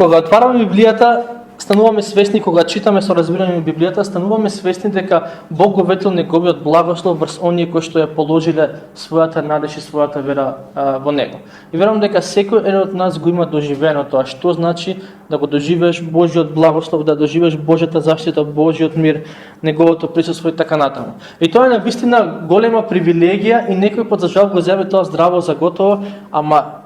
кога отвараме Библијата, стануваме свесни, кога читаме со разбирање Библијата, стануваме свесни дека Бог го ветил неговиот благослов врз оние кои што ја положиле својата надеж и својата вера во него. И верувам дека секој еден од нас го има доживено тоа. Што значи да го доживееш Божјиот благослов, да доживееш Божјата заштита, Божјиот мир, неговото присуство и така натаму. И тоа е навистина голема привилегија и некој пат за жал го земе тоа здраво за готово, ама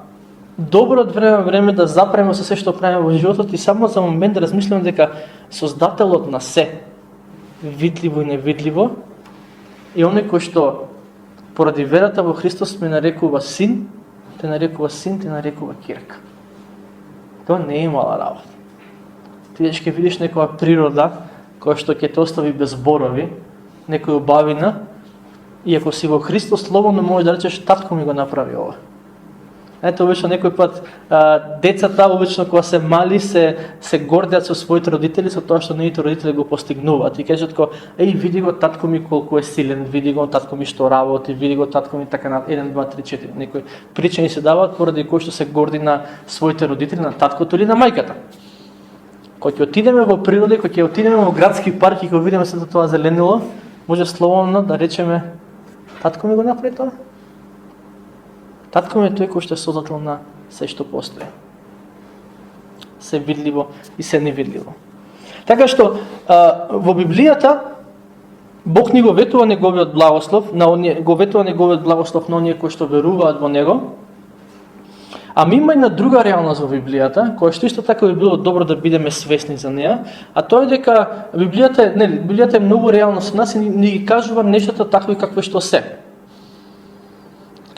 добро од време да запреме со се што правиме во животот и само за момент да размислиме дека Создателот на се, видливо и невидливо, и оној кој што поради верата во Христос ме нарекува син, те нарекува кирка. Тоа не е мала работа. Ти ќе видиш некоја природа која што ќе те остави без зборови, некоја убавина, и ако си во Христос слободно можеш да речеш татко ми го направи ова. Ето, обично некој пат децата, обично кога се мали, се гордеат со своите родители, со тоа што неите родители го постигнуваат. И кажат ко, види го татко ми колку е силен, види го татко ми што работи, види го татко ми така на 1, 2, 3, 4. Некои причини се даваат поради кои што се горди на своите родители, на таткото или на мајката. Кога ќе отидеме во природа, кога ќе отидеме во градски парк и кога видиме сето тоа зеленило, може слободно да речеме татко ми го направи тоа. Татко ми е тој кој што е создател на се што постои. Се видливо и се невидливо. Така што во Библијата Бог ни го ветува неговиот благослов, на оние кои што веруваат во него. Ама има и на друга реалност во Библијата, која што исто така би било добро да бидеме свесни за неа, а тоа е дека Библијата е многу реална со нас и ни ги кажува нештата такви какви што се.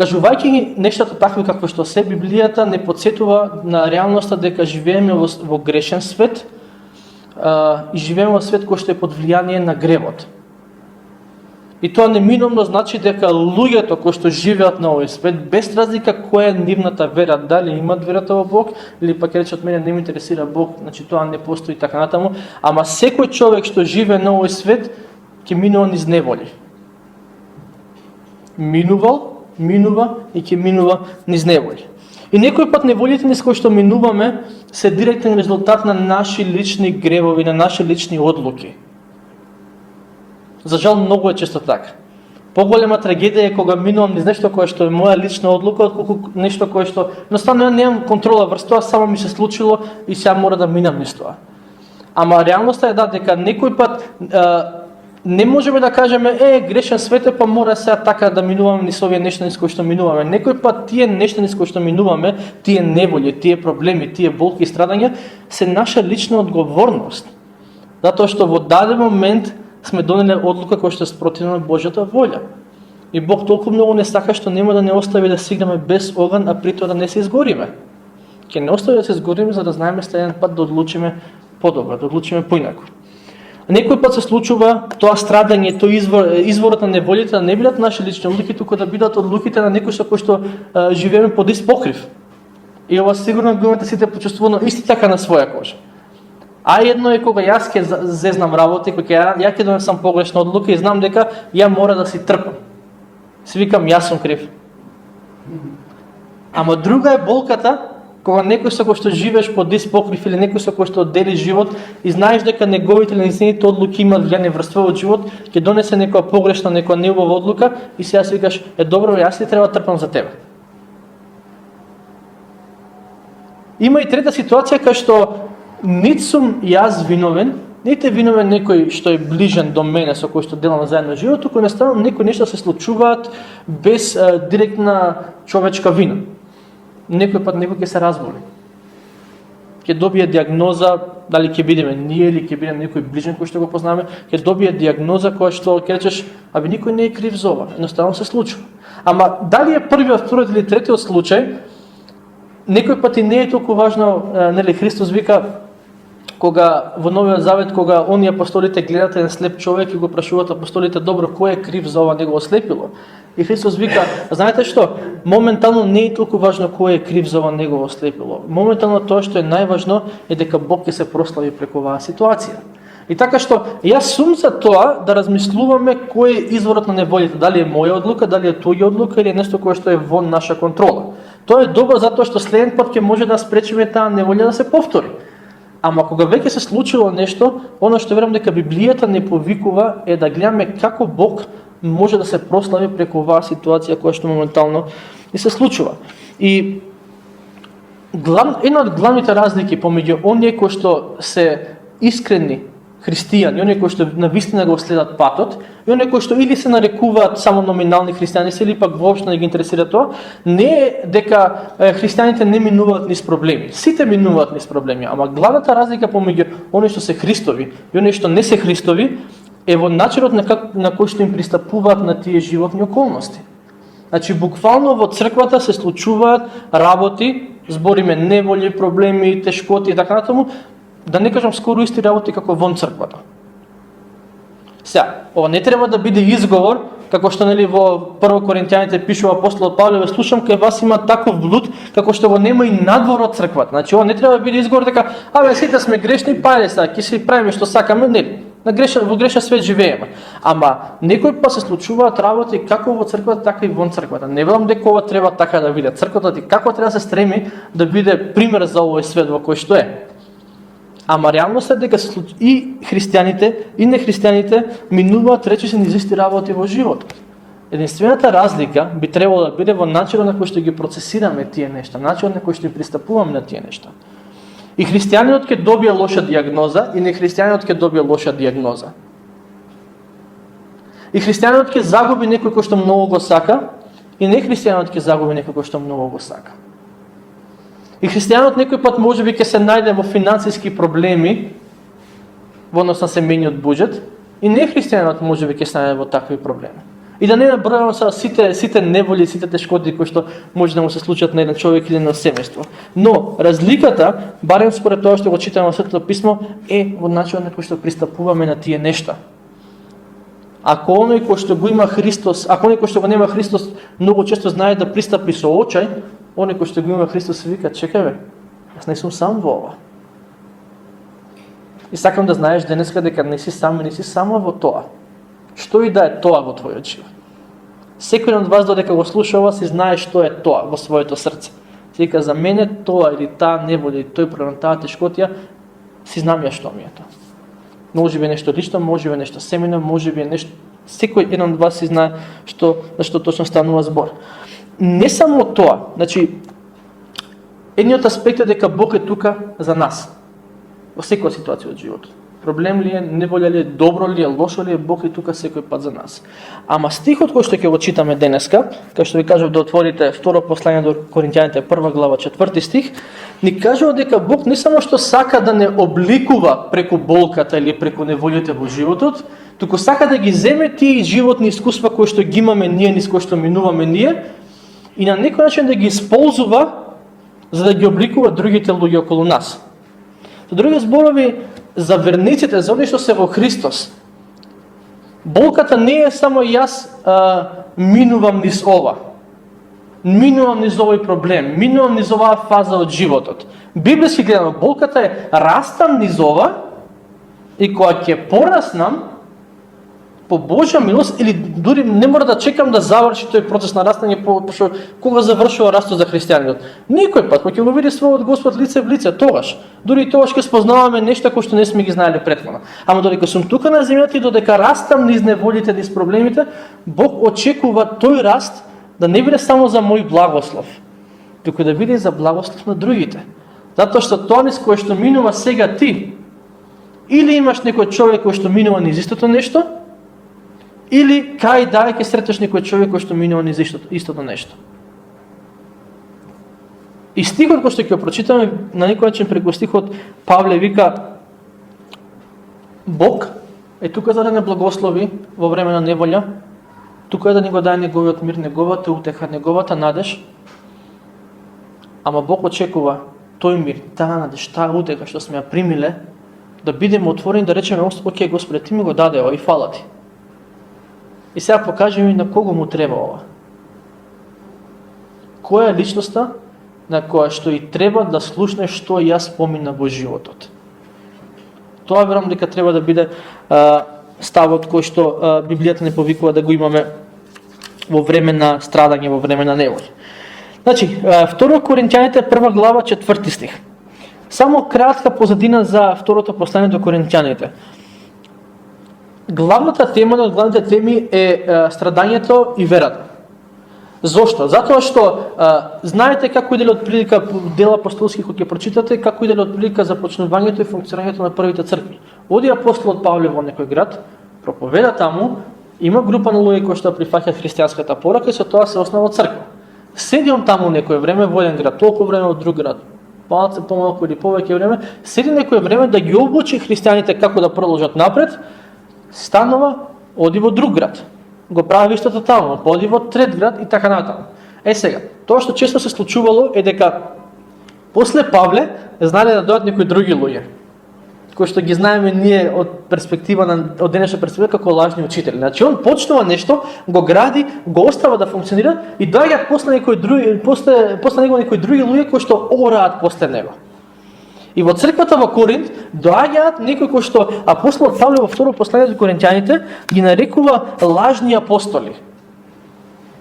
Кажувајќи ги нештата такви како што се, Библијата не потсетува на реалноста дека живееме во грешен свет и живееме во свет кој што е под влијание на гревот. И тоа неминовно значи дека луѓето кои што живеат на овој свет, без разлика која е нивната вера, дали имаат верата во Бог, или пак речат мене не ме интересира Бог, значи тоа не постои така натаму, ама секој човек што живее на овој свет ќе минува низ неволи. Минува и ќе минува низ неволи. И некој пат неволите низ кои што минуваме се директен резултат на наши лични гревови, на наши лични одлуки. За жал многу е често така. Поголема трагедија е кога минувам низ нешто кое што е моја лична одлука, отколку нешто кое што едноставно немам контрола врз тоа, само ми се случило и сега мора да минам низ тоа. Ама реалноста е дека некој пат не можеме да кажеме, грешен свет е, па мора сега така да минуваме низ овие нешта низ кои што минуваме. Некој пат тие нешта низ кои што минуваме, тие неволји, тие проблеми, тие болки и страдања се наша лична одговорност. Затоа што во даден момент сме донеле одлука која што е спротивна на Божјата волја. И Бог толку многу не сака што нема да не остави да стигнеме без оган, а при тоа да не се изгориме. Ќе не остави да се изгориме за да знаеме следен пат да одлучиме подобро, да одлучиме поинаку. Некој пат се случува тоа страдање, тој изворот на неволите да не бидат наши лични одлуки, туку да бидат одлуките на некој со кој што живееме под ист покрив. И ова сигурно го имате сите почувствувано исти така на своја кожа. А едно е кога јас ќе зезнам работи, кога ја ќе донесам погрешна одлука и знам дека ја мора да си трпам. Си викам јас сум крив. Ама друга е болката кога некој со кој што живееш под ист покрив или некој со кој што дели живот и знаеш дека неговите или неговите одлуки имаат влијание врз твојот живот, ќе донесе некоја погрешна, некоја неубава одлука и сега си викаш, добро, јас ли треба да трпам за тебе. Има и трета ситуација кај што нит сум јас виновен, нит е виновен некој што е ближен до мене со кој што делам заедно живот, туку едноставно некои нешта се случуваат без директна човечка вина. Некој пат некој ќе се разболи. Ќе добие диагноза, дали ќе бидеме ние или ќе биде некој ближен кој што го познаваме, ќе добие диагноза која што ќе речеш, никој не е крив за ова, едноставно се случува. Ама дали е првиот, вториот или третиот случај, некој пат и не е толку важно, Христос вика кога во Новиот Завет, кога оние апостолите гледат еден слеп човек и го прашуваат апостолите, добро, кој е крив за ова, него ослепило? И Христос вика, знаете што, моментално не е толку важно кој е крив за ова, него ослепило. Моментално тоа што е најважно е дека Бог ќе се прослави преку оваа ситуација. И така што, јас сум за тоа да размислуваме кој е изворот на неволите, дали е моја одлука, дали е туѓа одлука или е нешто кое што е вон наша контрола. Тоа е добро затоа што следен пат ќе може да спречиме таа неволја да се повтори. Ама кога веќе се случило нешто, оно што верам дека Библијата не повикува е да гледаме како Бог може да се прослави преку оваа ситуација која што моментално и се случува. И една од главните разлики помеѓу оние кои што се искрени христијани, оние кои што навистина го следат патот, и оние кои што или се нарекуваат само номинални христијани, или пак воопшто не ги интересира тоа, не е дека христијаните не минуваат низ проблеми. Сите минуваат низ проблеми, ама главната разлика помеѓу оние што се Христови и оние што не се Христови е во начинот на кој што им пристапуваат на тие животни околности. Значи, буквално во црквата се случуваат работи, збориме неволји, проблеми, тешкоти и така натаму, да не кажам скоро исти работи како вон црквата. Сега, ова не треба да биде изговор, како што нели во 1 Коринтијаните пишува апостол Павле, слушам кај вас има таков блуд, како што го нема и надвор од црквата. Значи, ова не треба да биде изговор дека, сите сме грешни, пајде сега, ќе си правиме што сакаме, нели? Во грешен свет живееме. Ама некој па се случуваат работи како во црквата, така и вон црквата. Не велам дека ова треба така да биде. Црквата ти како треба да се стреми да биде пример за овој свет во кој што е. Ама реалноста е дека и христијаните, и нехристијаните минуваат речиси низ исти работи во животот. Единствената разлика би требало да биде во начинот на кој што ги процесираме тие нешта, начинот на кој што ги пристапуваме на тие нешта. И христијанинот ќе добие лоша дијагноза, и нехристијанинот ќе добие лоша дијагноза. И христијанинот ќе загуби некој кој што многу го сака, и нехристијанинот ќе загуби некој кој што многу го сака. И христијанот некој пат можеби ќе се најде во финансиски проблеми во однос на семејниот буџет, и нехристијанот можеби ќе се најде во такви проблеми. И да не набројам са сите неволи, сите тешкоти кои што може да му се случат на еден човек или на семејство. Но разликата, барем според тоа што го читаме во Светото писмо, е во начинот на кој што пристапуваме на тие нешта. Ако оној кој што го има Христос, ако оној кој што го нема Христос, многу често знае да пристапи со очај, оној кој што го има Христос се вика, чекај бе, јас не сум сам во ова. И сакам да знаеш денеска дека не си сам, не си само во тоа. Што и да е тоа во твојот живот. Секој од вас додека го слуша ова си знае што е тоа во своето срце. Си вика, за мене тоа или таа неволја или тој проблем, таа тешкотија, си знам ја што ми е тоа. Може би нешто лично, може би нешто семено, може би нешто. Секој еден од вас си знае за што точно станува збор. Не само тоа, значи едниот аспект е дека Бог е тука за нас. Во секоја ситуација од животот. Проблем ли е, неволја ли е, добро ли е, лошо ли е, Бог е тука секој пат за нас. Ама стихот кој што ќе го читаме денеска, кај што ви кажав да отворите второ послание до Коринтијаните 1 глава 4 стих, ни кажува дека Бог не само што сака да не обликува преку болката или преку неволјите во животот, туку сака да ги земе тие животни искуства кои што ги имаме ние, низ кои што минуваме ние, и на некој начин да ги исползува за да ги обликува другите луѓе околу нас. Со други зборови, за верниците, за оние што се во Христос, болката не е само јас минувам низ ова. Минувам низ овој проблем, минувам низ оваа фаза од животот. Библиски гледано, болката е растам низ ова и кога ќе пораснам, по Божја милост, или дури не мора да чекам да заврши тој процес на растање, пошто кога завршува растот за христијанинот. Никој пат, кога ќе го види својот Господ лице в лице, тогаш. Дури и тогаш ќе спознаваме нешта кои што не сме ги знаеле претходно. Ама додека сум тука на земјата и додека растам низ неволите, низ проблемите, Бог очекува тој раст да не биде само за мој благослов, туку да биде за благослов на другите. Затоа што тоа низ кое што минува сега ти, или имаш некој човек кој што минува низ истото нешто, или кај да ќе сретнеш некој човек кој што минува низ истото нешто. И стихот кој што ќе го прочитаме на некој начин преку стихот, Павле вика, Бог е тука за да не благослови во време на неволја, тука е да ни го даде неговиот мир, неговата утеха, неговата надеж, ама Бог очекува тој мир, таа надеж, таа утеха што сме ја примиле, да бидеме отворени да речеме, окей Господе, ти ми го даде ова и фала ти. И сега покажи ми на кого му треба ова. Која е личноста на која што и треба да слушне што јас помина во животот. Тоа верам дека треба да биде ставот кој што Библијата не повикува да го имаме во време на страдање, во време на неволја. Значи, 2 Коринтијаните 1 глава 4 стих. Само кратка позадина за второто послание до Коринтјаните. Главната тема од главните теми е страдањето и верата. Зошто? Затоа што знаете како иде отприлика дела апостолски кои ќе прочитате, како иде отприлика започнувањето и функционирањето на првите цркви. Оди апостолот Павле во некој град, проповеда таму, има група на луѓе кои што прифаќаат христијанската порака и со тоа се основа црква. Седи он таму некој време во еден град, толку време во друг град, малце помалку или повеќе време, седи некој време да ги обучи христијаните како да продолжат напред, станува, оди во друг град. Го прави истото таму, оди во трет град и така натаму. Сега, тоа што често се случувало е дека после Павле знаеле да дојдат некои други луѓе, кои што ги знаеме ние од перспектива од денешна перспектива како лажни учители. Значи он почнува нешто, го гради, го остава да функционира и доаѓаат после некои други после него некои други луѓе кои што ораат после него. И во црквата во Коринт доаѓаат некои кои што апостолот Павле во второ послание до Коринќаните ги нарекува лажни апостоли.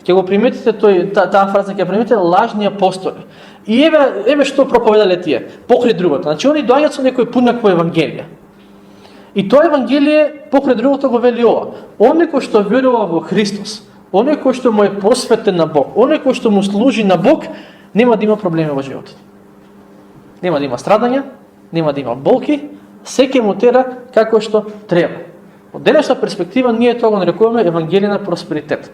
Ќе го приметите таа фраза, ќе приметите лажни апостоли. И еве што проповедале тие, покрај другото. Значи они доаѓаат со некој пунакво евангелие. И тоа евангелие покрај другото го вели ова: оној кој што верува во Христос, оној кој што му е посветен на Бог, оној кој што му служи на Бог, нема да има проблеми во животот. Нема да има страдања, нема да има болки, секој му тера како што треба. Од денешна перспектива ние тоа го нарекуваме евангелие на просперитет.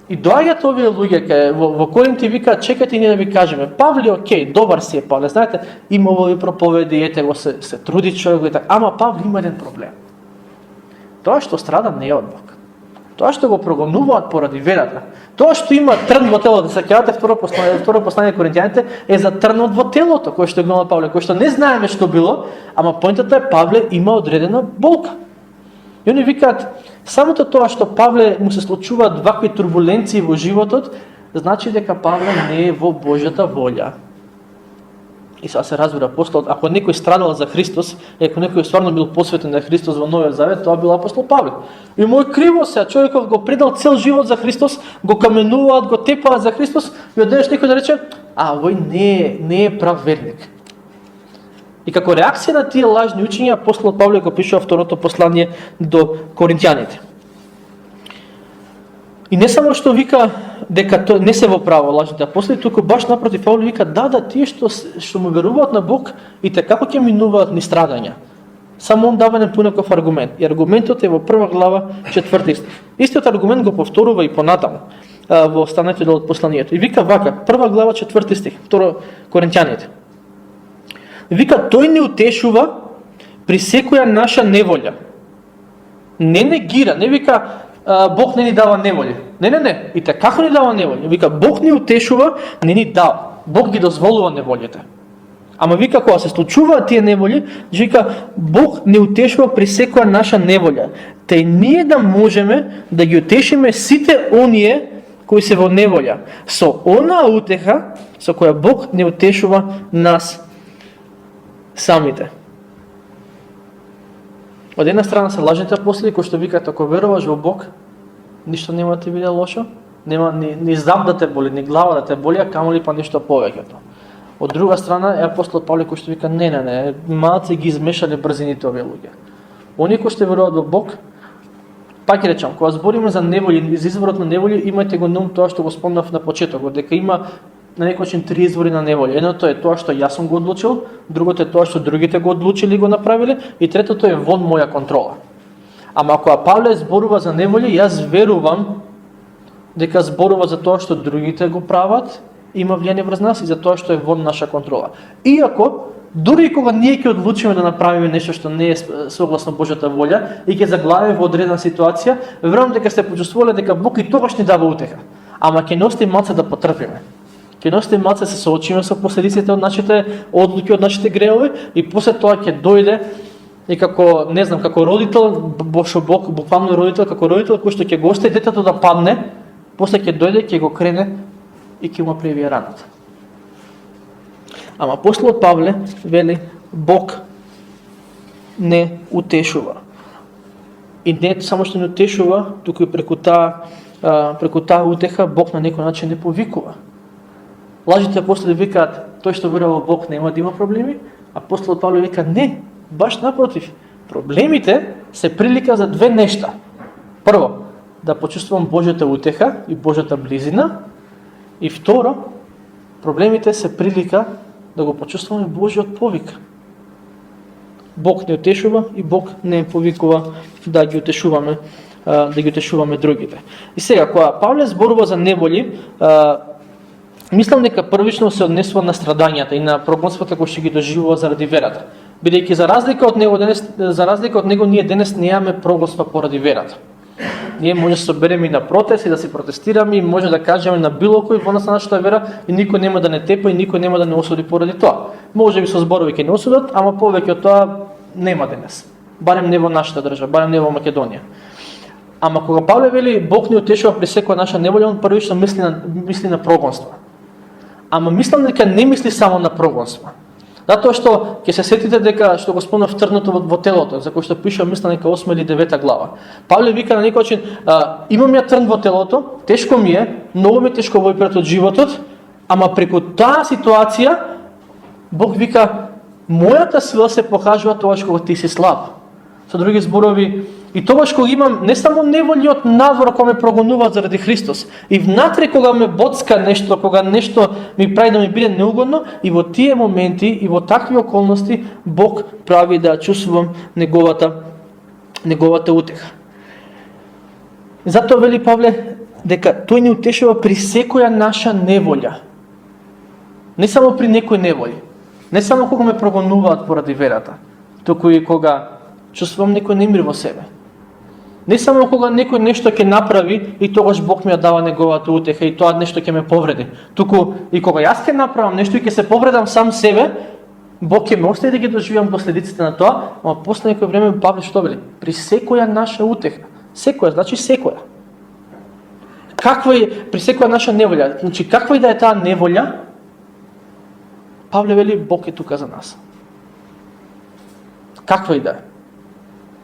И доаѓаат овие луѓе во Коринт и викаат: чекајте ние да ви кажеме, Павле окей, добар си е Павле, знаете, има овој проповеди, ете го се труди човек и така, ама Павле има еден проблем. Тоа што страда не е од Бог. Тоа што го прогонуваат поради верата. Тоа што има трн во телото, се сеќавате второ послание Коринќаните е за трнот во телото, кој што го има Павле, кој што не знаеме што било, ама поинтата е Павле има одредена болка. И они викаат: самото тоа што Павле му се случуваат вакви турбуленции во животот, значи дека Павле не е во Божјата волја. И сега се разбира апостолот, ако некој страдал за Христос, и ако некој стварно бил посветен на Христос во Новиот Завет, тоа бил апостол Павле. И мој криво се, човеков го предал цел живот за Христос, го каменуваат, го тепаат за Христос, и одеднаш некој да рече: овој не е прав верник. И како реакција на тие лажни учења, апостолот Павле го пишува второто послание до Коринќаните. И не само што вика дека тоа не се во право лажните апостоли, туку баш напротив Павле вика: да, тие што му веруваат на Бог и така како ќе минуваат ни страдања. Само он дава еден пунаков аргумент. И аргументот е во 1 глава 4 стих. Истиот аргумент го повторува и понатаму во останатиот дел од посланието. И вика вака, 1 глава 4 стих, второ Коринќаните. Вика: тој не утешува при секоја наша неволја. Не негира, не вика Бог не ни дава неволја. Не. И така како ни дава неволја? Вика Бог ни утешува, не ни дава. Бог ги дозволува неволјите. Ама вика кога се случуваат тие неволји, вика Бог не утешува при секоја наша неволја. Те ние да можеме да ги утешиме сите оние кои се во неволја, со онаа утеха со која Бог не утешува нас самите. Од една страна се лажните апостоли кои што викаат: ако веруваш во Бог, ништо нема да ти биде лошо, нема ни зам да те боли, ни глава да те боли, а камоли па нешто повеќето. Од друга страна е апостол Павле кој што вика: не, малце ги измешале брзините овие луѓе. Оние кои што веруваат во Бог, пак ќе речам, кога збориме за неволји, за изворот на неволји, имајте го на ум тоа што го спомнав на почетокот, дека има на некој начин три извори на неволја. Едното е тоа што јас сум го одлучил, другото е тоа што другите го одлучили и го направиле, и третото е вон моја контрола. Ама ако Павле зборува за неволја, јас верувам дека зборува за тоа што другите го прават, има влијание врз нас и за тоа што е вон наша контрола. Иако дури кога ние ќе одлучиме да направиме нешто што не е согласно Божјата волја и ќе заглавиме во одредена ситуација, верувам дека сте почувствувале дека Бог и тогаш ни дава утеха. Ама ќе носи малце да потрпиме. Ќе носите малце се соочиме со последиците од нашите одлуки, од нашите греови, и после тоа ќе дојде и како, не знам, како родител, Бошо Бог, буквално родител, како родител кој што ќе го остави детето да падне, после ќе дојде, ќе го крене и ќе му превие раната. Ама апостолот Павле вели: Бог не утешува. И не само што не утешува, туку и преку таа утеха Бог на некој начин не повикува. лажите апостоли викаат тој што верува во Бог нема да има проблеми, апостол Павле вика не, баш напротив. Проблемите се прилика за две нешта. Прво, да почувствувам Божјата утеха и Божјата близина, и второ, проблемите се прилика да го почувствуваме Божјиот повик. Бог не утешува и Бог не повикува да ги утешуваме другите. И сега, кога Павле зборува за неволи, мислам дека првично се однесува на страдањата и на прогонствата кои што ги доживува заради верата. Бидејќи за разлика од него ние денес немаме прогонства поради верата. Ние може да се собереме и на протест и да се протестираме и може да кажеме на било кој во нас на нашата вера и никој нема да не тепа и никој нема да не осуди поради тоа. Може би со зборови ќе не осудат, ама повеќе од тоа нема денес. Барем не во нашата држава, барем не во Македонија. Ама кога Павле вели Бог ни утешува при секоја наша неволја, он првично мисли на прогонство. Ама мислам дека не мисли само на прогонство. Затоа што ќе се сетите дека што го спомнав трното во телото, за кој што пише мислам дека 8 или 9 глава. Павле вика на некој начин, имам ја трн во телото, тешко ми е, многу ми тешко во пред од животот, ама преку таа ситуација Бог вика мојата сила се покажува тогаш кога ти си слаб. Со други зборови, и тогаш кога имам не само неволји од надвор кога ме прогонуваат заради Христос, и внатре кога ме боцка нешто, кога нешто ми прави да ми биде неугодно, и во тие моменти и во такви околности Бог прави да чувствувам неговата утеха. Затоа вели Павле дека тој ни утешува при секоја наша неволја. Не само при некои неволји, не само кога ме прогонуваат поради верата, туку и кога чувствувам некој немир во себе. Не само кога некој нешто ќе направи и тогаш Бог ми ја дава неговата утеха и тоа нешто ќе ме повреди. Туку и кога јас ќе направам нешто и ќе се повредам сам себе, Бог ќе ме остави да ги доживам последиците на тоа, ама после некој време Павле што вели? При секоја наша утеха. Секоја, значи секоја. При секоја наша неволја, значи каква и да е таа неволја, Павле вели Бог е тука за нас. Каква и да е.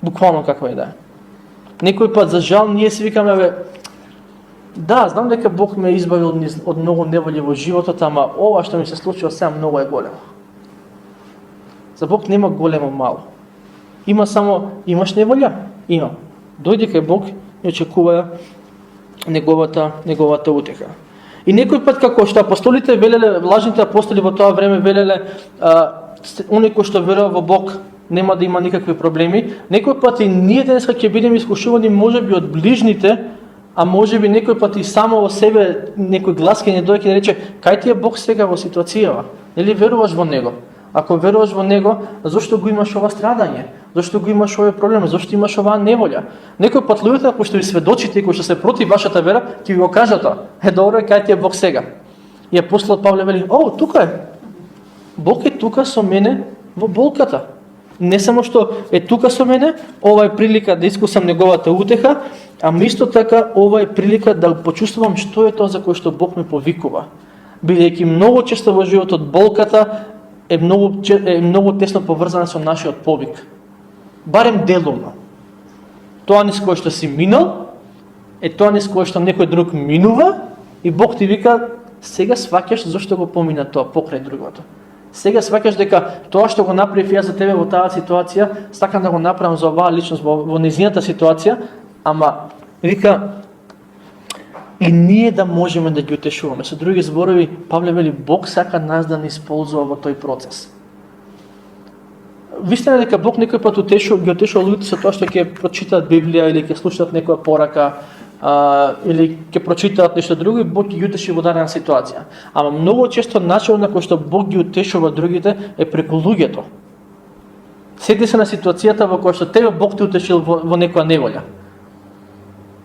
Буквално каква и да е. Некој пат, за жал, ние си викаме, да, знам дека Бог ме избавил од многу неволји во животот, ама ова што ми се случило сега многу е големо. За Бог нема големо мало. Има само, имаш неволја? Имам. Дојди кај Бог и очекува неговата утеха. И некој пат, како што апостолите велеле, лажните апостоли во тоа време велеле, оној кој што верува во Бог нема да има никакви проблеми. Некој пат и ние денеска ќе бидеме искушувани можеби од ближните, а можеби некој пат и само во себе некој глас ќе не дојде ќе рече кај ти е Бог сега во ситуацијава? Нели веруваш во него? Ако веруваш во него, зошто го имаш ова страдање? Зошто го имаш овој проблем? Зошто имаш оваа неволја? Некој пат луѓето кои што ви сведочите, кои што се против вашата вера, ќе ви го кажат тоа. Добро, кај ти е Бог сега? И апостолот Павле вели: тука е. Бог е тука со мене во болката. Не само што е тука со мене, ова е прилика да искусам неговата утеха, ама исто така ова е прилика да почувствувам што е тоа за кое што Бог ме повикува. Бидејќи многу често во животот болката е многу тесно поврзана со нашиот повик. Барем делумно. Тоа низ кое што си минал, е тоа низ кое што некој друг минува и Бог ти вика: сега сваќаш зошто го помина тоа покрај другото. Сега сваќаш дека тоа што го направив јас за тебе во таа ситуација, сакам да го направам за оваа личност во незината ситуација, ама вика и ние да можеме да ги утешуваме. Со други зборови, Павле вели Бог сака нас да ни исползува во тој процес. Вистина дека Бог некој пат ги утешува луѓето со тоа што ќе прочитаат Библија или ќе слушаат некоја порака, или ќе прочитаат нешто друго и Бог ги утеши во дадена ситуација. Ама многу често начинот на кој што Бог ги утешува другите е преку луѓето. Сети се на ситуацијата во која што тебе Бог те утешил во некоја неволја.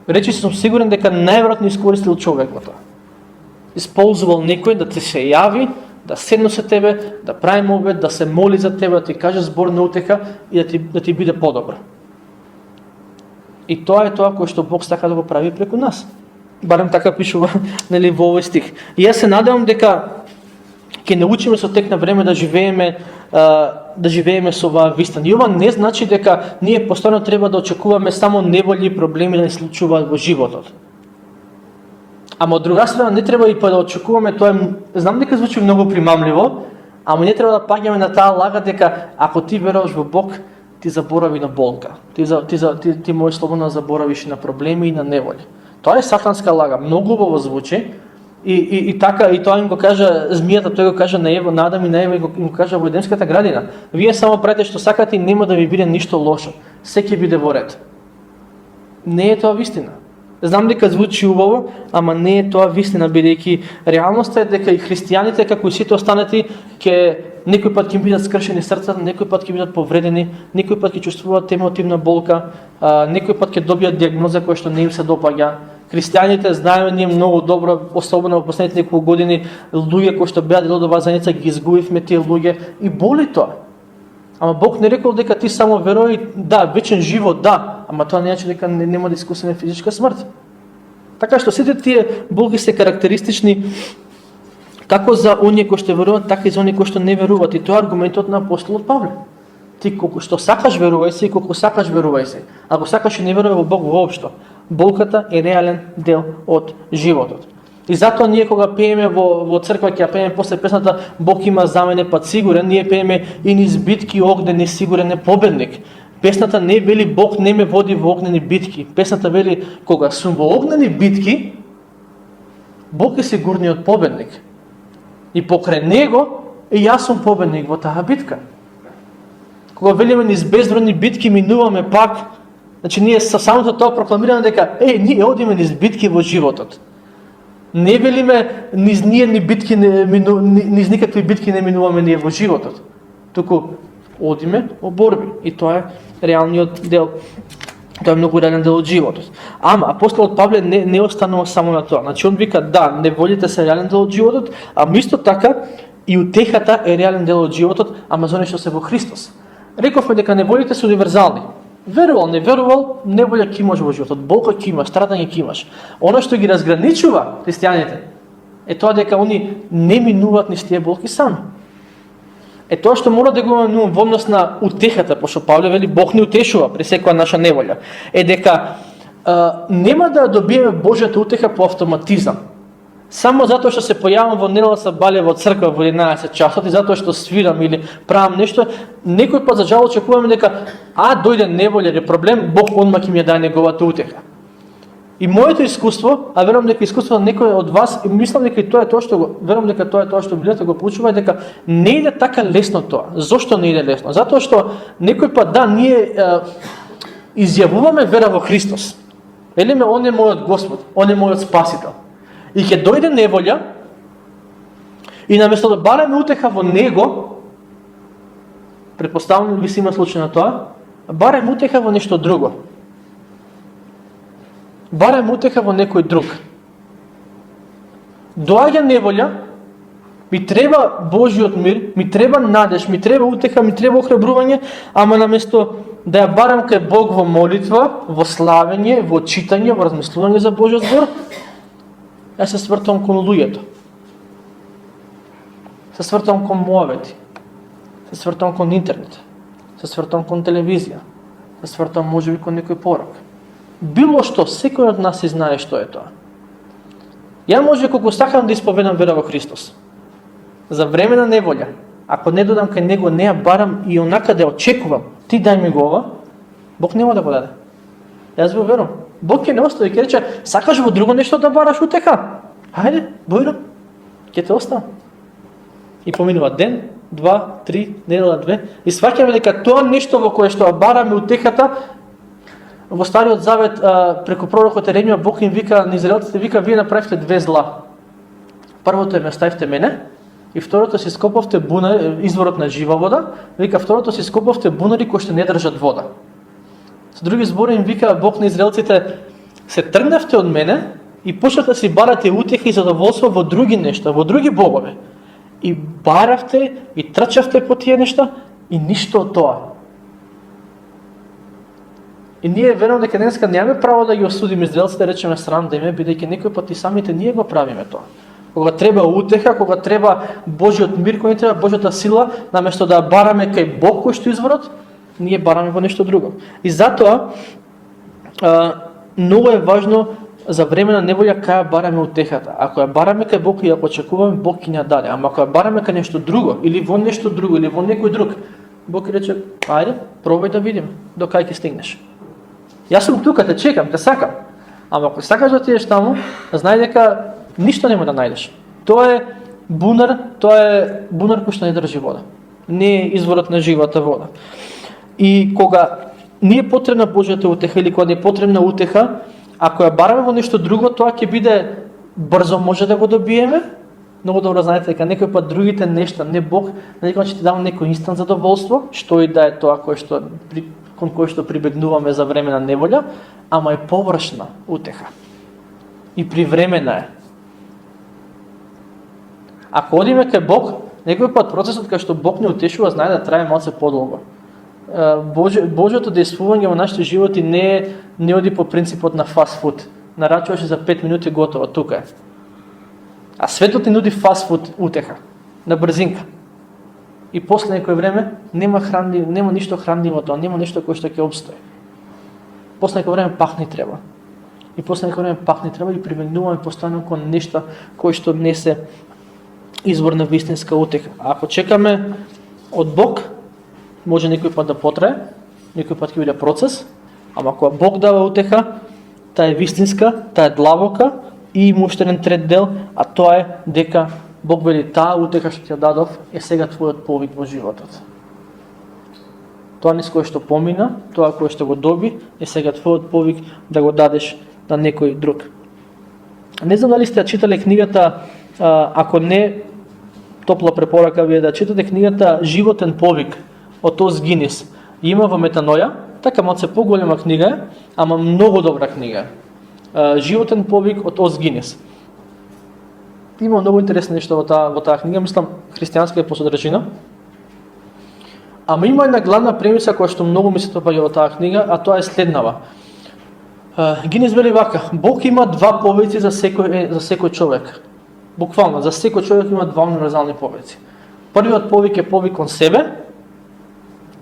Речи сум сигурен дека најверојатно искористил човек во тоа. Исползувал некој да ти се јави, да седне со тебе, да прави молитва, да се моли за тебе, да ти каже збор на утеха и да ти биде подобро. И тоа е тоа кое што Бог сака да го прави преку нас. Барем така пишува нели во овој стих. И јас се надевам дека ќе научиме со тек на време да живееме со оваа вистина. И ова не значи дека ние постојано треба да очекуваме само неволји и проблеми да ни случуваат во животот. Ама од друга страна не треба и па да очекуваме, тоа знам дека звучи многу примамливо, ама не треба да паѓаме на таа лага дека ако ти веруваш во Бог, ти заборави на болка. Ти можеш слободно да заборавиш и на проблеми и на неволи. Тоа е сатанска лага, многу убаво звучи. И тоа им го кажа змијата, тој го кажа на Ева, на Адам и на Ева, им го кажа во Едемската градина. Вие само правите што сакате и нема да ви биде ништо лошо. Се ќе биде во ред. Не е тоа вистина. Знам дека звучи убаво, ама не е тоа вистина, бидејќи реалноста е дека и христијаните, како и сите останати, некој пат ќе бидат скршени срцата, некој пат ќе бидат повредени, некој пат ќе чувствуваат емотивна болка, некој пат ќе добијат диагноза која што не им се допаѓа. Христијаните знаеме ние многу добро, особено во последните неколку години, луѓе кои што беа дел од оваа заедница ги изгубивме тие луѓе и боли тоа. Ама Бог не рекол дека ти само верувај, да, вечен живот, да, ама тоа не значи дека нема да искусиме физичка смрт. Така што сите тие болки се карактеристични како за оние кои што веруваат, така и за оние кои што не веруваат. И тоа е аргументот на апостолот Павле. Ти колку што сакаш верувај се и колку сакаш верувај се. Ако сакаш и не верувај во Бог воопшто. Болката е реален дел од животот. И затоа ние кога пееме во црква, ќе пееме после песната Бог има за мене пат сигурен, ние пееме и низ битки огнени сигурен е победник. Песната не вели Бог не ме води во огнени битки. Песната вели кога сум во огнени битки, Бог е сигурниот победник. И покрај него и јас сум победник во таа битка. Кога велиме низ безбројни битки минуваме пак, значи ние со самото тоа прокламираме дека ние одиме низ битки во животот. Не велиме низ никакви битки не минуваме ние во животот. Туку одиме во борби и тоа е реалниот дел. Тоа е многу реален дел од животот. Ама апостолот Павле не останува само на тоа. Значи он вика да, неволите се реален дел од животот, а исто така и утехата е реален дел од животот, ама за оние што се во Христос. Рековме дека неволите се универзални. Верувал, не верувал, неволја ќе имаш во животот, болка ќе имаш, страдање ќе имаш. Оно што ги разграничува христијаните е тоа дека они не минуваат низ тие болки сами. Е тоа што мора да го имаме во однос на утехата, пошто Павле вели Бог не утешува при секоја наша неволја, е дека нема да добиеме Божјата утеха по автоматизам. Само затоа што се појавам во недела са бале во црква во 11 часот и затоа што свирам или правам нешто, некој пат за жал очекуваме дека дојде неволја или проблем, Бог одма ќе ми ја даде неговата утеха. И моето искуство, а верувам дека искуството на некој од вас, и мислам дека и тоа е тоа што верувам дека тоа е тоа што Библијата го поучува, дека не иде така лесно тоа. Зошто не иде лесно? Затоа што некој пат ние изјавуваме вера во Христос. Велиме он е мојот Господ, он е мојот Спасител. И ќе дојде неволја и наместо да бараме утеха во него, претпоставувам ви си има случај на тоа, бараме утеха во нешто друго. Бараме утеха во некој друг. Доаѓа неволја, ми треба Божјиот мир, ми треба надеж, ми треба утеха, ми треба охрабрување, ама наместо да ја барам кај Бог во молитва, во славење, во читање, во размислување за Божјиот збор, јас се свртам кон луѓето. Се свртам кон муавети. Се свртам кон интернет. Се свртам кон телевизија. Се свртам можеби кон некој порок. Било што, секој од нас знае што е тоа. Ја може колку сакам да исповедам вера во Христос. За време на неволја, ако не додам кај него, не ја барам и онака да ја очекувам, ти дај ми го ова, Бог нема да го даде. Јас го верувам. Бог ќе не остави, ќе рече, сакаш во друго нешто да бараш утеха? Хајде, бојрам, ќе те оставам. И поминува ден, 2, 3, недела 2, и сваќаме дека тоа нешто во кое што бараме утехата, во Стариот Завет преку пророкот Еремија Бог им вика на израелците, вика вие направивте две зла. Првото е ме оставивте мене, и второто си скопавте бунари, изворот на жива вода, вика второто си скопавте бунари кои што не држат вода. Со други збори им вика Бог на израелците, се тргнавте од мене и почнавте да си барате утеха и задоволство во други нешта, во други богове. И баравте и трчавте по тие нешта и ништо од тоа. И ние верувам дека денеска немаме право да ги осудиме израелците, да речеме срам да име, бидејќи некој пат и самите ние го правиме тоа. Кога треба утеха, кога треба Божјиот мир, кога ни треба Божјата сила, наместо да бараме кај Бог кој што изворот, ние бараме во нешто друго. И затоа многу е важно за време на неволја кај ја бараме утехата. Ако ја бараме кај Бог и ако очекуваме, Бог ќе ни ја даде. Ама ако ја бараме кај нешто друго, или во нешто друго, или во некој друг, Бог ќе рече, ајде, пробај да видим до кај ќе стигнеш. Јас сум тука, те чекам, те сакам. Ама ако сакаш да отидеш таму, знај дека ништо нема да најдеш. Тоа е бунар кој што не држи вода. Не е изворот на живата вода. И кога ни е потребна Божјата утеха или кога ни е потребна утеха, ако ја бараме во нешто друго, тоа ќе биде брзо може да го добиеме. Многу добро знаете дека некој пат другите нешта, не Бог, на некој начин ќе дава некој инстант задоволство, што и да е тоа кон кој што прибегнуваме за време на неволја, ама е површна утеха. И привремена е. Ако одиме кај Бог, некој пат процесот кај што Бог не утешува, знае да трае малце подолго. Божјото дејствување во нашите животи не оди по принципот на фаст фуд. Нарачуваш за 5 минути готово, тука е. А светот ни нуди фаст фуд утеха, на брзинка. И после некој време нема ништо хранливо тоа, нема нешто кое што ќе обстои. После некој време пак не треба. И после некој време пак не треба и прибегнуваме постојано кон нешта кои што не се извор на вистинска утеха. А ако чекаме од Бог, може некој пат да потрае, некој пат ќе биде процес, ама кога Бог дава утеха, таа е вистинска, таа е длабока и има уште еден трет дел, а тоа е дека Бог вели таа утеха што ти ја дадов е сега твојот повик во животот. Тоа низ кое што помина, тоа кое што го доби е сега твојот повик да го дадеш на некој друг. Не знам дали сте ја читале книгата, ако не, топла препорака ви е да читате книгата Животен повик од Ос Гинис. Има во Метаноја, така малце поголема книга е, ама многу добра книга. Животен повик од Ос Гинис. Има многу интересно нешто во таа книга, мислам христијанска е по содржина. Ама има една главна премиса која што многу ми се допаѓа во таа книга, а тоа е следнава. Гинис вели вака: Бог има два повици за секој човек. Буквално, за секој човек има два универзални повици. Првиот повик е повик кон себе,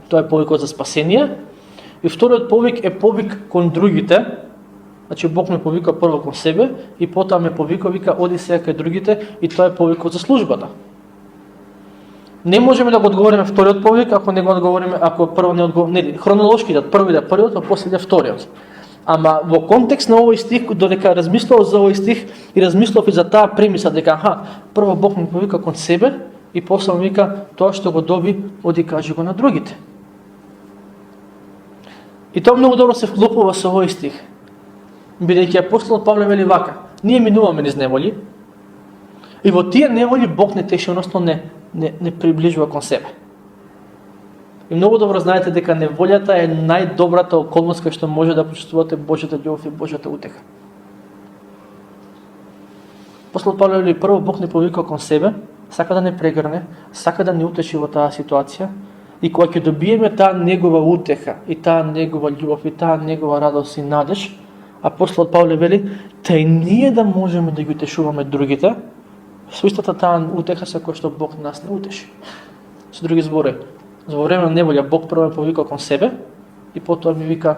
тоа е повикот за спасение, и вториот повик е повик кон другите. Значи Бог ме повика прво кон себе и потоа ме вика оди сега кај другите и тоа е повикот за службата. Не можеме да го одговориме вториот повик ако не го одговориме, ако прво не одговориме, хронолошки да прво иде првиот, а после иде вториот. Ама во контекст на овој стих, додека размислував за овој стих и размислував и за таа премиса дека прво Бог ме повика кон себе и после ми вика тоа што го доби оди кажи го на другите. И тоа многу добро се вклопува со овој стих. Бидејќи апостолот Павле вели вака: ние минуваме низ неволи и во тие неволи Бог не теши, односно не приближува кон себе. И многу добро знаете дека неволјата е најдобрата околност кај што може да почувствувате Божјата љубов и Божјата утеха. Апостолот Павле вели прво Бог не повика кон себе, сака да не прегрне, сака да не утеши во таа ситуација. И кога ќе добиеме таа негова утеха и таа негова љубов и таа негова радост и надеж, апостолот Павле вели, тај ние да можеме да ги утешуваме другите, со истата таа утеха со која што Бог нас не утеши. Со други зборови, за време на неволја Бог прво ме повика кон себе и потоа ми вика,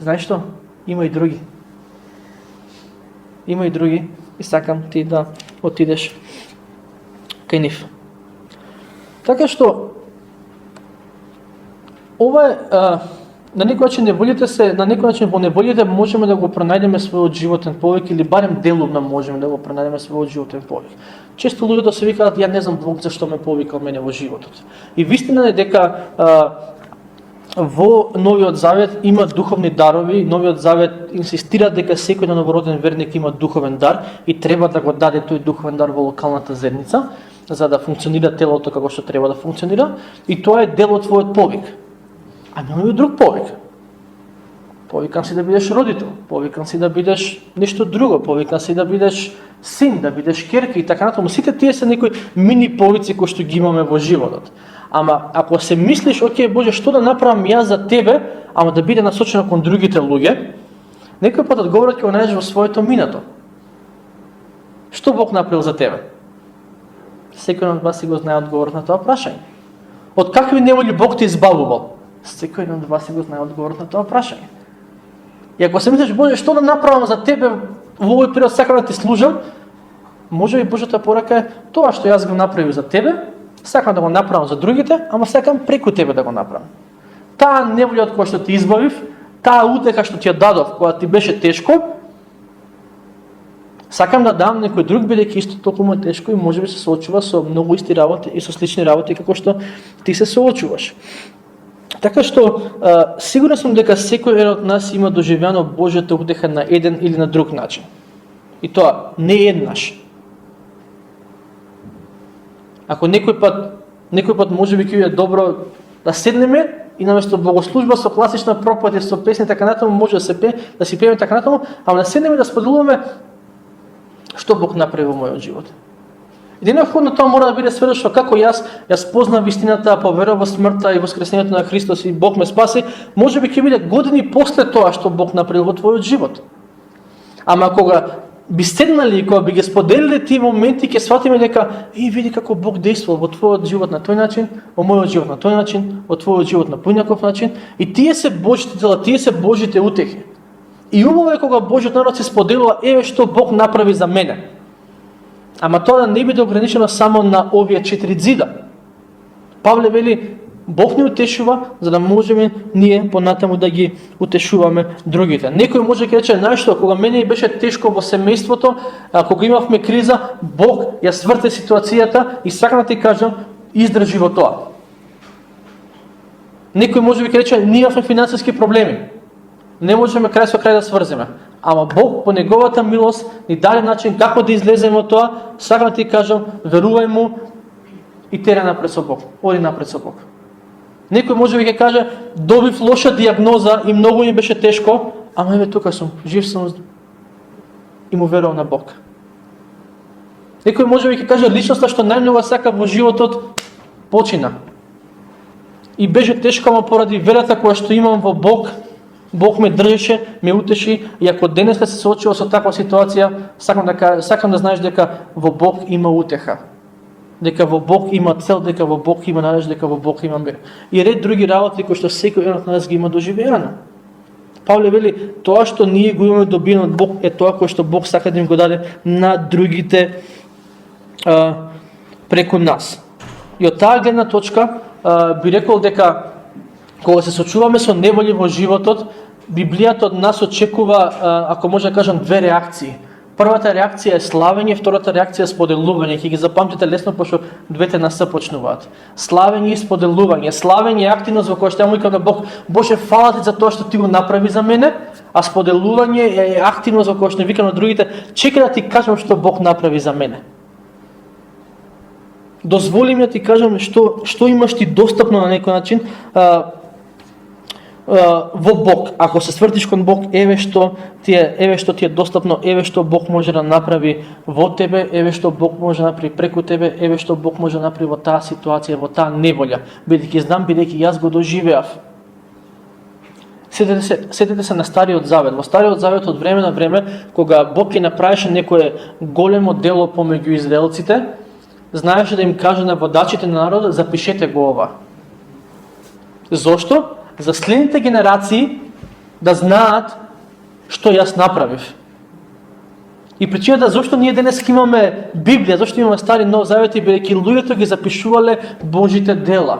знаеш што, има и други. Има и други и сакам ти да отидеш кај нив. Така што ова е на некој начин во неволите можеме да го пронајдеме својот животен повик или барем делумно можеме да го пронајдеме својот животен повик. Често луѓето се викаат, ја не знам Бог зашто ме повикал мене во животот. И вистина е дека во Новиот Завет има духовни дарови, Новиот Завет инсистира дека секој новороден верник има духовен дар и треба да го даде тој духовен дар во локалната заедница, за да функционира телото како што треба да функционира, и тоа е дел од твојот повик. А има и друг повик. Повикан си да бидеш родител, повикан си да бидеш нешто друго, повикан си да бидеш син, да бидеш ќерка и така натаму. Сите тие се некои мини повици кои што ги имаме во животот. Ама ако се мислиш, окей, Боже, што да направам јас за тебе, ама да биде насочено кон другите луѓе, некој пат одговорот ќе го најдеш во своето минато. Што Бог направил за тебе? Секој од вас си го знае одговорот на тоа прашање. Од какви неволји Бог те избавувал? Секој од вас си го знае одговорот на тоа прашање. И ако се мислиш, Боже, што да направам за тебе, во овој период сакам да ти служам, може би Божјата порака е тоа што јас го направив за тебе, сакам да го направам за другите, ама сакам преку тебе да го направам. Таа неволја од која што ти избавив, таа утеха што ти ја дадов, кога ти беше тешко, сакам да дам некој друг, бидејќи исто толку му е тешко и можеби се соочува со многу исти работи и со слични работи како што ти се соочуваш. Така што сигурен сум дека секој еден од нас има доживено Божјата утеха на еден или на друг начин. И тоа не еднаш. Ако некој пат можеби ќе биде добро да седнеме и наместо богослужба со класична проповед и со песни така натаму може да се пее, да си пееме така натаму, ама да седнеме да споделуваме што Бог направи во мојот живот. И неопходно тоа мора да биде сведено што како јас познав вистината, поверував во смртта и воскресението на Христос и Бог ме спаси, можеби ќе биде години после тоа што Бог направи во твојот живот. Ама кога би седнали и кога би ги споделили тие моменти, ќе сватиме дека види како Бог действува во твојот живот на тој начин, во мојот живот на тој начин, во твојот живот на поинаков начин, и тие се Божите дела, тие се Божите утехи. И убаво е кога Божјиот народ се споделува еве што Бог направи за мене. Ама тоа да не биде ограничено само на овие 4 зида. Павле вели, Бог ни утешува, за да можеме ние понатаму да ги утешуваме другите. Некој може да рече, знаеш што, кога мене беше тешко во семејството, кога имавме криза, Бог ја сврте ситуацијата и сакам да ти кажам, издржи во тоа. Некој може да рече, ние имавме финансиски проблеми. Не можеме крај со крај да сврземе. Ама Бог по неговата милост ни даде начин како да излеземе од тоа. Сакам да ти кажам, верувај му и тера напред со Бог. Оди напред со Бог. Некој може би ќе каже, добив лоша диагноза и многу ми беше тешко, ама еве тука сум, жив сум и му верувам на Бог. Некој може би ќе каже, личноста што најмногу сака во животот почина. И беше тешко, ама поради верата која што имам во Бог, Бог ме држеше, ме утеши, и ако денеска се соочува со таква ситуација, сакам да знаеш дека во Бог има утеха. Дека во Бог има цел, дека во Бог има надеж, дека во Бог има мир. И ред други работи кои што секој од нас ги има доживеано. Павле вели, тоа што ние го имаме добиено од Бог е тоа кое што Бог сака да им го даде на другите преку нас. И од таа гледна точка би рекол дека кога се сочуваме со неволи во животот, Библијата од нас очекува, ако може да кажам, две реакции. Првата реакција е славење, втората реакција е споделување. Ќе ги запамтите лесно, пошто двете нас почнуваат. Славење и споделување. Славење е активност во која што ја му викам на Бог, Боже, фала ти за тоа што ти го направи за мене, а споделување е активност во која што викам на другите, чекај да ти кажам што Бог направи за мене. Дозволи ми да ти кажам што имаш ти достапно на некој начин во Бог. Ако се свртиш кон Бог, еве што ти е достапно, еве што Бог може да направи во тебе, еве што Бог може да направи преку тебе, еве што Бог може да направи во таа ситуација, во таа неволја, бидејќи знам, бидејќи јас го доживеав. Сетете се на Стариот Завет. Во Стариот Завет од време на време, кога Бог ќе направише некое големо дело помеѓу израелците, знаеше да им каже на водачите на народот, запишете го ова. Зошто? За следните генерации да знаат што јас направив. И причината зашто ние денес имаме Библија, зашто имаме Стари Нов Завет, и бидејќи луѓето ги запишувале Божите дела.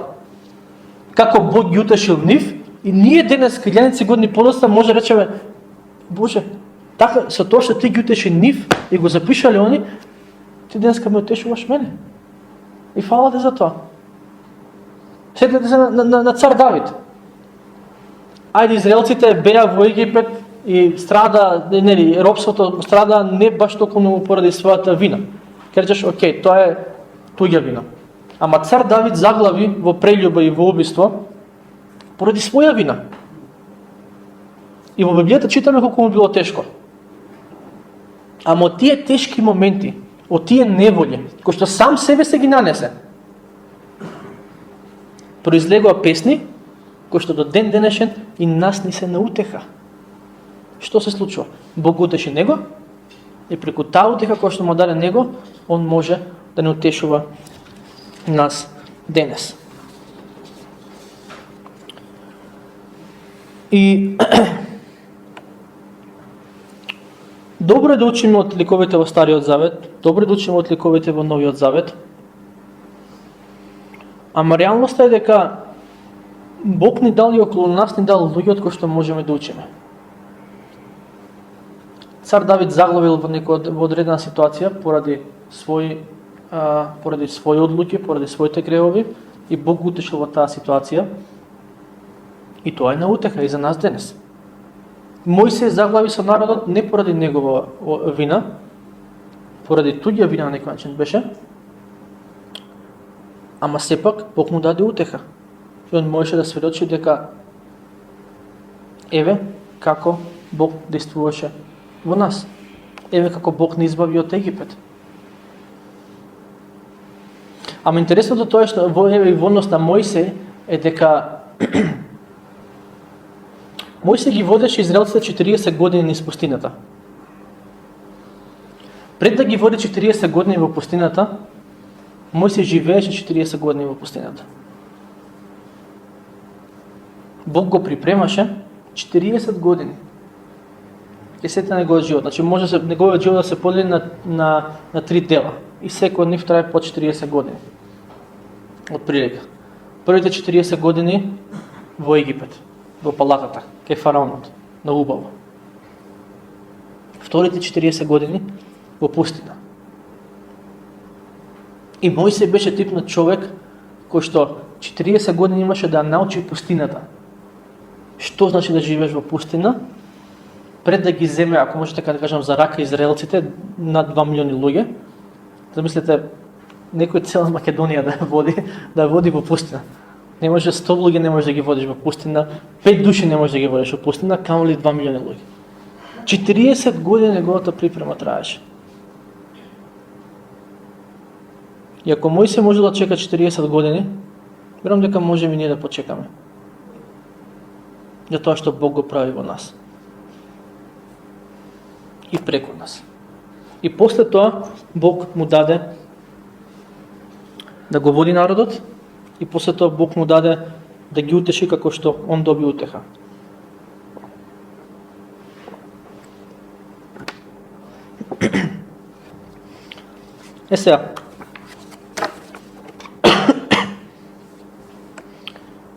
Како Бог ги утешил нив, и ние денес, 1000 години подоста, може да речеме, Боже, така со тоа што ти ги утеши нив и го запишале они, ти денеска ме утешуваш мене. И фала ти за тоа. Сетете се на цар Давид. Ајде, израелците беа во Египет и страда, робството страда не баш толку многу поради својата вина. Ке речеш, окей, тоа е туѓа вина. Ама цар Давид заглави во прељуба и во убиство поради своја вина. И во Библијата читаме колку му било тешко. Ама од тие тешки моменти, од тие неволји, кои што сам себе се ги нанесе, произлегува песни кои што до ден денешен и нас ни се на утеха. Што се случува? Бог утеши него и преку таа утеха која што му даде него, он може да не утешува нас денес. Добро е да учиме од ликовите во Стариот Завет, добро е да учиме од ликовите во Новиот Завет, ама реалноста е дека Бог ни дал и околу нас ни дал луѓе од кои што можеме да учиме. Цар Давид заглавил во одредена ситуација поради своји одлуки, поради своите гревови, и Бог го утешил во таа ситуација. И тоа е на утеха и за нас денес. Мојсей заглави со народот не поради негова вина, поради туѓа вина на некој начин беше, ама сепак Бог му даде утеха. И он можеше да сведочи дека еве како Бог действуваше во нас. Еве како Бог ни избави од Египет. Ама интересното тоа е што во однос на Мојсей е дека Мојсей ги водеше израелците 40 години низ пустината. Пред да ги води 40 години во пустината, Мојсей живееше 40 години во пустината. Бог го припремаше 40 години. Ке сета неговиот живот. Значи може неговиот живот да се подели на 3 дела. И секој од нив трае по 40 години. Од прилика. Првите 40 години во Египет, во палатата, кај фараонот, на убаво. Вторите 40 години во пустина. И Мојсей беше тип на човек кој што 40 години имаше да научи пустината. Што значи да живееш во пустина? Пред да ги земе, ако може така да кажам, за рака израелците, над 2 милиони луѓе. Замислете, некој цела Македонија да води во пустина. Не може 100 луѓе не може да ги водиш во пустина, 5 души не може да ги водиш во пустина, камоли 2 милиони луѓе. 40 години неговата припрема траеше. И ако Мојсей може да чека 40 години, верувам дека можеме и ние да почекаме. За тоа што Бог го прави во нас. И преку нас. И после тоа Бог му даде да го води народот, и после тоа Бог му даде да ги утеши како што он доби утеха. Сега.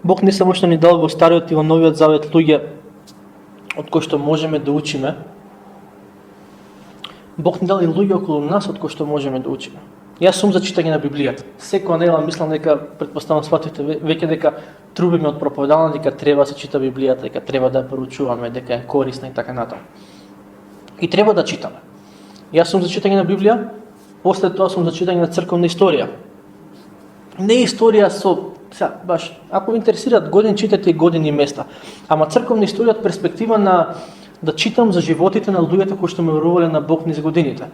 Бог не само што ни дал во Стариот и во Новиот Завет луѓе од кои што можеме да учиме, Бог ни дал и луѓе околу нас од кои што можеме да учиме. Јас сум за читање на Библијата. Секоја недела мислам дека, предпоставам сватите веќе дека трубиме од проповедална дека треба да се чита Библијата, дека треба да ја поручуваме, дека е корисна и така натаму. И треба да читаме. Јас сум за читање на Библија, после тоа сум за читање на црковна историја. Не историја баш, ако ви интересираат години, читате и години и места. Ама црковна историја од перспектива на да читам за животите на луѓето кои што ме верувале на Бог низ годините.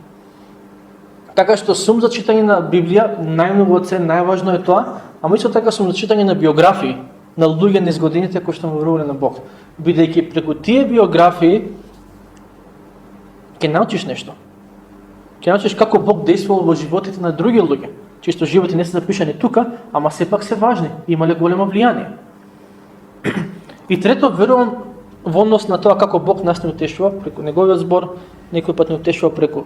Така што сум за читање на Библија, најмногу од се, најважно е тоа, ама исто така сум за читање на биографии на луѓе низ годините кои што ме верувале на Бог. Бидејќи преку тие биографии ќе научиш нешто. Ќе научиш како Бог действувал во животите на други луѓе. Чисто животи не се запишани тука, ама сепак се важни, имале големо влијание. И трето, верувам во однос на тоа како Бог нас не утешува преку неговиот збор, некој пат не утешува преку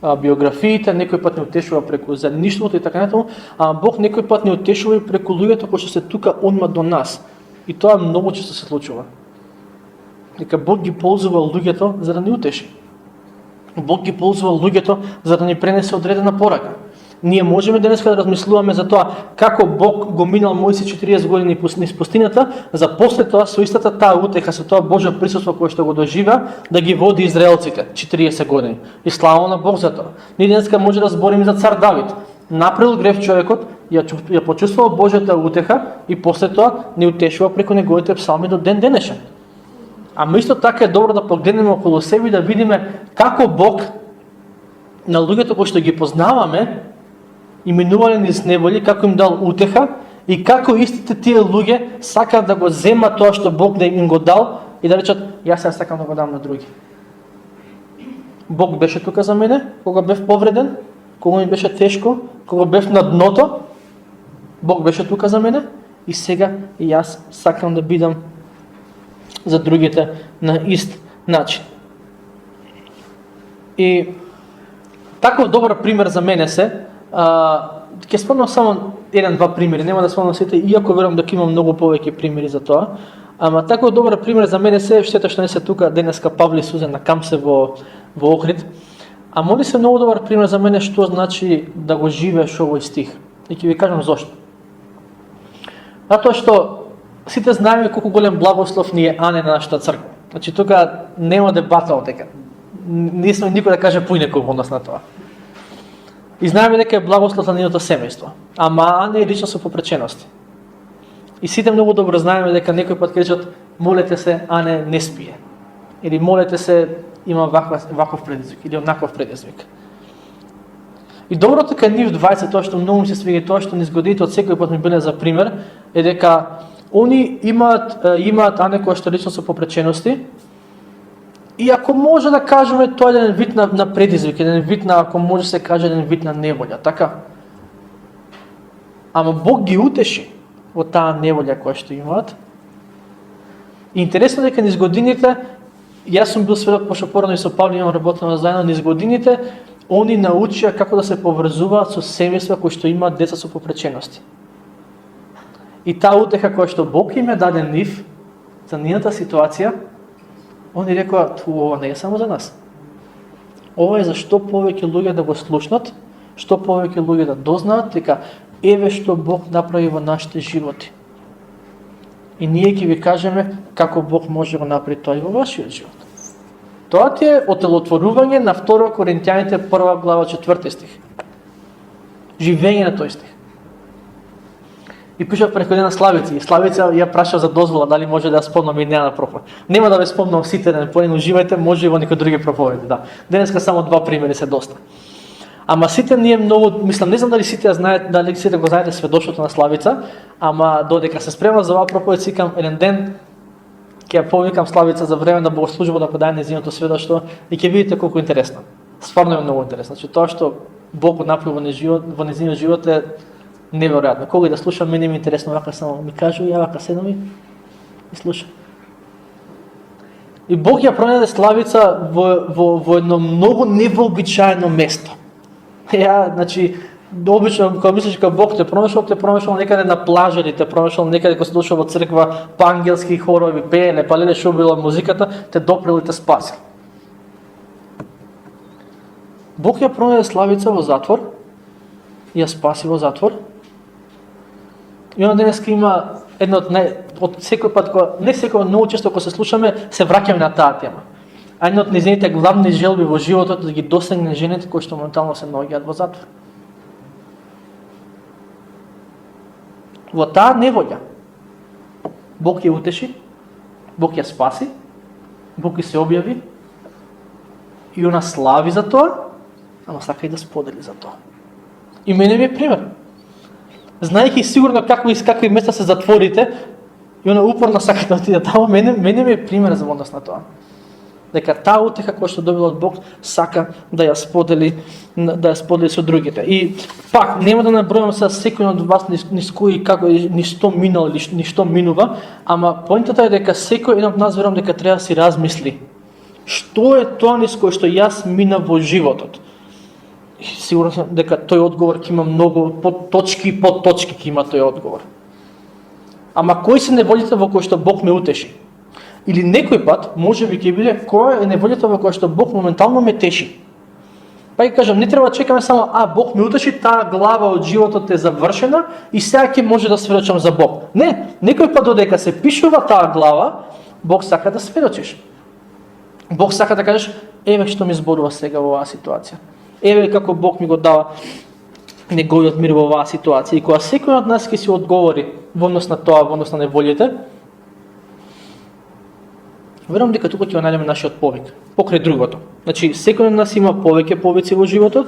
биографиите, некој пат не утешува преку заедништвото и така натаму, а Бог некој пат не утешува и преку луѓето кои што се тука одма до нас. И тоа многу често се случува. Дека Бог ги ползува луѓето за да ни утеши. Бог ги ползува луѓето за да ни пренесе одредена порака. Ние можеме денеска да размислуваме за тоа како Бог го минал Мојсей 40 години низ пустината, за после тоа со истата таа утеха, со тоа Божјо присуство кое што го доживеа, да ги води израелците 40 години. И слава на Бог за тоа. Ние денеска може да збориме за цар Давид. Направил грев човекот, ја почувствувал Божјата утеха и после тоа ни утешува преку неговите псалми до ден денешен. Ама исто така е добро да погледнеме околу себе и да видиме како Бог на луѓето кои што ги познаваме и минувале низ неволи, како им дал утеха и како истите тие луѓе сакаат да го земат тоа што Бог да им го дал и да речат, јас сакам да го дам на други. Бог беше тука за мене, кога бев повреден, кога ми беше тешко, кога бев на дното, Бог беше тука за мене и сега и јас сакам да бидам за другите на ист начин. И таков добар пример за мене ќе спомнам само еден-два примери, нема да спомнам сите, иако верувам дека има многу повеќе примери за тоа. Ама таков добар пример за мене штета што не се тука денеска Павле и Сузан на камп се во Охрид. А моли се многу добар пример за мене што значи да го живееш овој стих. И ќе ви кажам зошто. Затоа што сите знаеме колку голем благослов ни е Ане на нашата црква. Значи тука нема дебата од дека. Не сме никој да каже поинеко во однос на тоа. И знаеме дека е благослов на нивното семејство. Ама Ане е лично со попречености. И сите многу добро знаеме дека некој пат кажат молете се, Ане не спие. Или молете се, има ваков предизвик или онаков предизвик. И доброто кај нив 20, тоа што многу ми се свига, тоа што низгодите од секој пат ми биле за пример, е дека они имаат Ане која што лично со попречености. И ако може да кажеме, тоа е еден вид на предизвик, еден вид на, ако може се каже, еден вид на неволја, така? Ама Бог ги утеши во таа неволја која што имаат. И интересно дека низ годините, јас сум бил сведок, пошто порано и со Павле имам работено заедно, низ годините, они научија како да се поврзуваат со семејства кои што имаат деца со попречености. И таа утеха која што Бог им е даден нив, за нивната ситуација, они рекоа, ова не е само за нас. Ова е за што повеќе луѓе да го слушнат, што повеќе луѓе да дознаат, дека еве што Бог направи во нашите животи. И ние ќе ви кажеме како Бог може да го направи тоа и во вашиот живот. Тоа ти е отелотворување на 2 Коринтијаните 1 глава 4 стих. Живење на тој стих. И пишав преку на Славица, и Славица ја праша за дозвола дали може да ја спомнам и неа на проповед. Нема да ве спомнам сите ден, поен уживајте, може и во некои други проповеди, да. Денеска само 2 примери се доста. Ама сите ние многу, мислам, не знам дали сите знаат, дали сите го знаете сведоштвото на Славица, ама додека се спремам за оваа проповед, сикам еден ден ќе ја повикам Славица за време на богослужба да подаде нејзиното сведоштво и ќе видите колку интересно. Стварно е многу интересно. Значи тоа што Бог го направи во нејзиниот живот е неверојатно. Кога да слушам, мене ми е интересно, вака само ми кажу, ја вака седам и слушам. И Бог ја пронеде Славица во едно многу невообичаено место. Ја, значи, обично, кога мислиш дека Бог те пронашол некаде на плажа или те пронашол некаде кога се дошол во црква, па ангелски хорови, пееле, па леле шо била музиката, те допрел и те спасил. Бог ја пронеде Славица во затвор, ја спаси во затвор. И он денеска има едно од секој пат не секој, многу често кога се слушаме, се враќаме на таа тема. А една од нејзините главни желби во животот е да ги достигне жените кои што моментално се наоѓаат во затвор. Во таа неволја Бог ја утеши, Бог ја спаси, Бог ја се објави и она слави за тоа, ама сака и да сподели за тоа. И мене ми е пример. Знаејќи сигурно какви места се затворите, и она упорно сака да отиде таму, мене ми е пример за однос на тоа. Дека таа утеха која што добила од Бог сака да ја сподели со другите. И пак нема да набројам се секој од вас низ кој како ни што минал или ни што минува, ама поентата е дека секој еден од нас верувам дека треба да си размисли што е тоа низ кој што јас минав во животот. Сигурно сум дека тој одговор ќе има многу подточки ќе има тој одговор. Ама кои се неволите во кои што Бог ме утеши? Или некој пат, може би ќе биде, која е неволјата во која што Бог моментално ме теши. Па ќе кажам, не треба да чекаме само, Бог ме утеши, таа глава од животот е завршена и сега ќе може да сведочам за Бог. Не, некој пат додека се пишува таа глава, Бог сака да сведочиш. Бог сака да кажеш, еве што ми зборува сега во оваа ситуација. Еве како Бог ми го дава неговиот мир во оваа ситуација. И кога секој од нас ќе си одговори во однос на тоа, во однос на неволите, верувам дека тука ќе најдеме нашиот повик, покрај другото. Значи, секој од нас има повеќе повици во животот,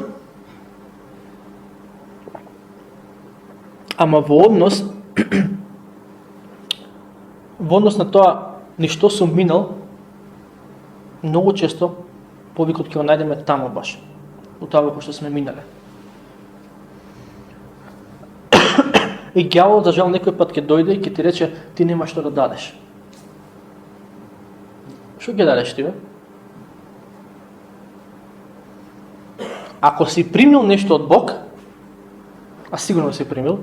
ама во однос на тоа ништо сум минал, многу често повикот ќе го најдеме таму баш, во тоа во што сме минале. И ѓаволот, за жал, некој пат ќе дојде и ќе ти рече, ти немаш што да дадеш. Што ќе дадеш ти, бе? ако си примил нешто од Бог, а сигурно си примил,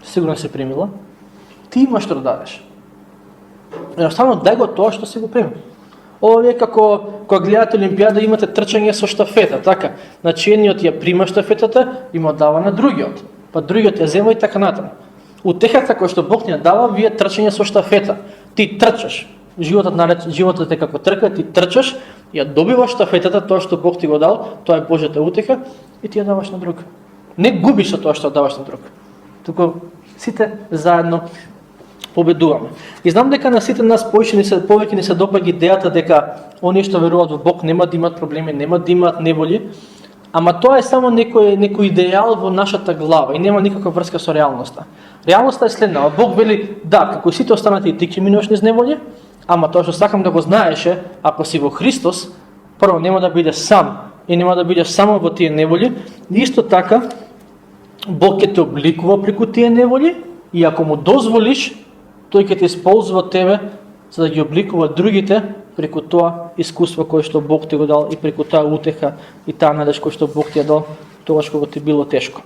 сигурно си примила, ти имаш што да дадеш. Едноставно дај го тоа што си го примил. Ова е како кога гледате Олимпијада имате трчање со штафета, така. Значи едниот ја прима штафетата и му дава на другиот, па другиот ја зема и така натаму. Утехата која што Бог ни ја дава, вие трчање со штафета. Ти трчаш. Животот е како трка, ти трчаш, ја добиваш штафетата, тоа што Бог ти го дал, тоа е Божјата утеха и ти ја даваш на друг. Не губиш со тоа што даваш на друг. Туку сите заедно победуваме. И знам дека на сите нас повеќе ни се допаѓа идејата дека оние што веруваат во Бог нема да имаат проблеми, нема да имаат неволи, ама тоа е само некој идеал во нашата глава и нема никаква врска со реалноста. Реалноста е следна, Бог вели да, како сите останати и ти ќе минуваш низ неволи, ама тоа што сакам да го знаеше, ако си во Христос, прво нема да бидеш сам и нема да бидеш само во тие неволи, и исто така Бог ќе те обликува преку тие неволи и ако му дозволиш, тој ќе те исползува тебе за да ги обликува другите преку тоа искуство кое што Бог ти го дал и преку таа утеха и таа надеж кој што Бог ти ја дал тогаш кога ти било тешко.